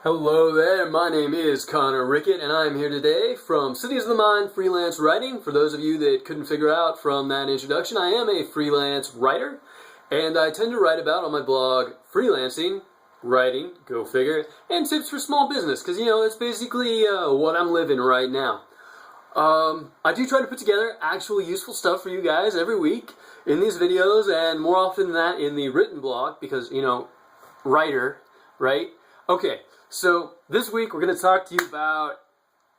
Hello there, my name is Connor Rickett, and I'm here today from Cities of the Mind Freelance Writing. For those of you that couldn't figure out from that introduction, I am a freelance writer, and I tend to write about on my blog freelancing, writing, go figure, and tips for small business, because, you know, it's basically what I'm living right now. I do try to put together actual useful stuff for you guys every week in these videos, and more often than that in the written blog, because, you know, writer, right? Okay. So, this week we're going to talk to you about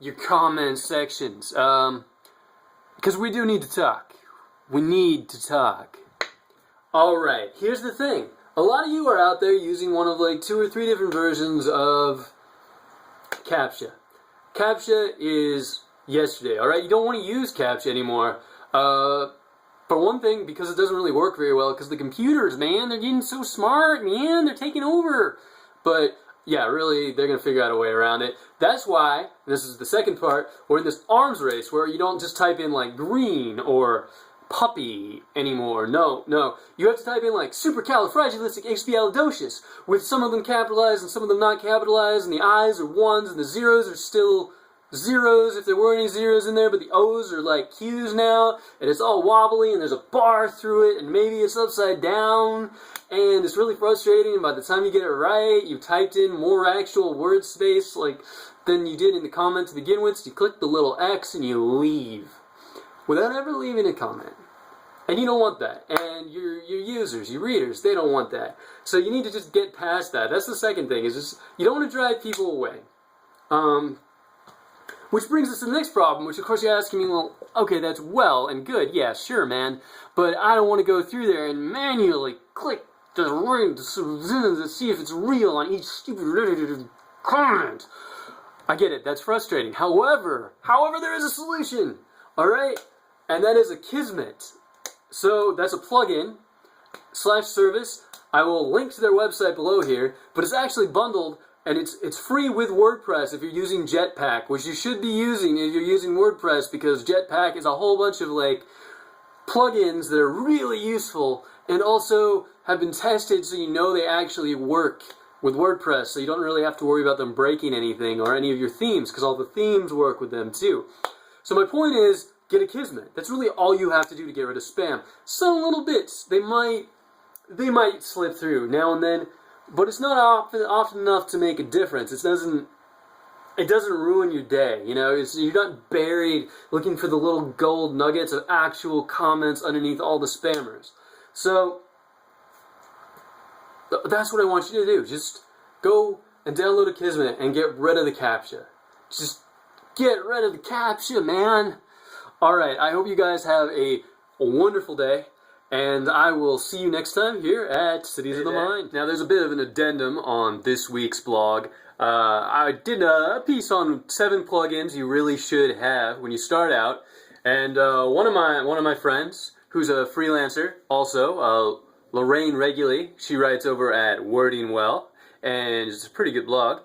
your comment sections, because we do need to talk. We need to talk. Alright, here's the thing. A lot of you are out there using one of like 2 or 3 different versions of CAPTCHA. CAPTCHA is yesterday, alright? You don't want to use CAPTCHA anymore. For one thing, because it doesn't really work very well, because the computers, man, they're getting so smart, man, they're taking over. But yeah, really, they're going to figure out a way around it. That's why, this is the second part, we're in this arms race where you don't just type in like green or puppy anymore. No. You have to type in like supercalifragilisticexpialidocious, with some of them capitalized and some of them not capitalized, and the I's are 1s and the zeros are still zeros if there were any zeros in there, but the O's are like Q's now, and it's all wobbly, and there's a bar through it, and maybe it's upside down, and it's really frustrating, and by the time you get it right, you've typed in more actual word space like than you did in the comment to begin with, so you click the little X and you leave, without ever leaving a comment. And you don't want that, and your users, your readers, they don't want that. So you need to just get past that. That's the second thing, is just, you don't want to drive people away. Which brings us to the next problem, which of course you're asking me, well, okay, that's well and good, yeah, sure, man, but I don't want to go through there and manually click the ring to see if it's real on each stupid comment. I get it, that's frustrating. However, there is a solution, alright? And that is Akismet. So, that's a plugin / service. I will link to their website below here, but it's actually bundled. And it's free with WordPress if you're using Jetpack, which you should be using if you're using WordPress, because Jetpack is a whole bunch of like plugins that are really useful and also have been tested so you know they actually work with WordPress, so you don't really have to worry about them breaking anything or any of your themes, because all the themes work with them too. So my point is, get Akismet. That's really all you have to do to get rid of spam. Some little bits, they might slip through now and then, but it's not often enough to make a difference. It doesn't ruin your day, you know. You're not buried looking for the little gold nuggets of actual comments underneath all the spammers. So that's what I want you to do. Just go and download Akismet and get rid of the CAPTCHA. Just get rid of the CAPTCHA, man. Alright, I hope you guys have a wonderful day. And I will see you next time here at Cities of the Mind. Now, there's a bit of an addendum on this week's blog. I did a piece on 7 plugins you really should have when you start out. And one of my friends, who's a freelancer, also, Lorraine Regularly, she writes over at Wording Well, and it's a pretty good blog.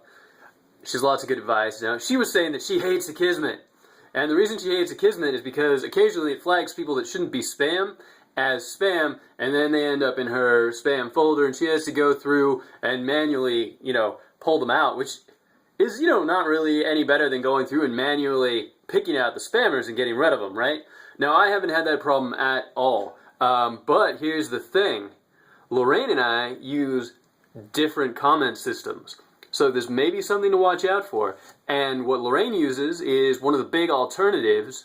She has lots of good advice. Now, she was saying that she hates Akismet. And the reason she hates Akismet is because occasionally it flags people that shouldn't be spam as spam, and then they end up in her spam folder, and she has to go through and manually, you know, pull them out, which is, you know, not really any better than going through and manually picking out the spammers and getting rid of them, right? Now, I haven't had that problem at all, but here's the thing. Lorraine and I use different comment systems, so there's maybe something to watch out for, and what Lorraine uses is one of the big alternatives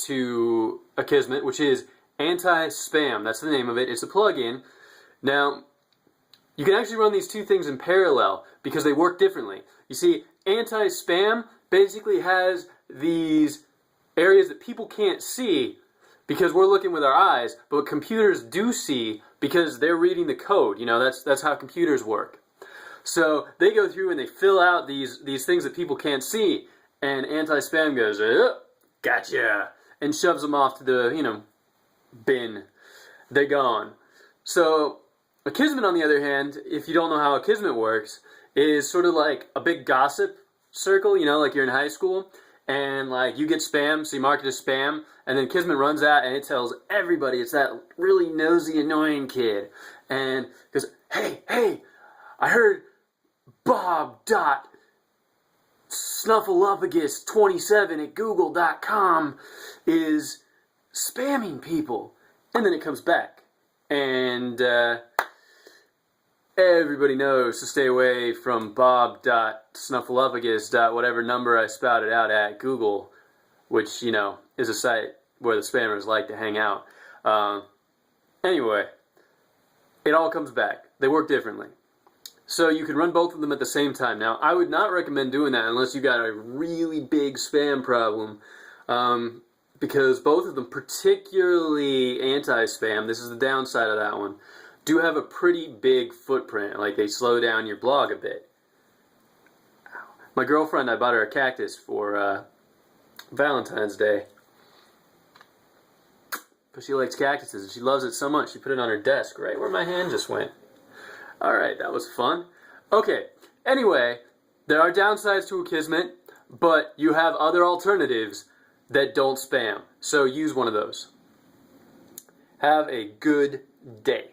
to Akismet, which is Anti-Spam. That's the name of it. It's a plugin. Now, you can actually run these two things in parallel because they work differently. You see, Anti-Spam basically has these areas that people can't see because we're looking with our eyes, but computers do see because they're reading the code. You know, that's how computers work. So they go through and they fill out these things that people can't see, and Anti-Spam goes, gotcha, and shoves them off to the, you know, bin. They're gone. So Akismet, on the other hand, if you don't know how Akismet works, is sort of like a big gossip circle, you know, like you're in high school, and like you get spam, so you mark it as spam, and then Akismet runs out and it tells everybody it's that really nosy, annoying kid, and goes, hey, I heard Bob snuffleupagus27@google.com is spamming people. And then it comes back. And everybody knows to stay away from bob.snuffleupagus. Whatever number I spouted out at Google, which, you know, is a site where the spammers like to hang out. Anyway, it all comes back. They work differently. So you can run both of them at the same time. Now, I would not recommend doing that unless you got a really big spam problem, because both of them, particularly anti-spam, this is the downside of that one, do have a pretty big footprint. Like, they slow down your blog a bit. My girlfriend, I bought her a cactus for Valentine's Day. Because she likes cactuses, and she loves it so much, she put it on her desk right where my hand just went. Alright, that was fun. Okay, anyway, there are downsides to Akismet, but you have other alternatives that don't spam. So use one of those. Have a good day.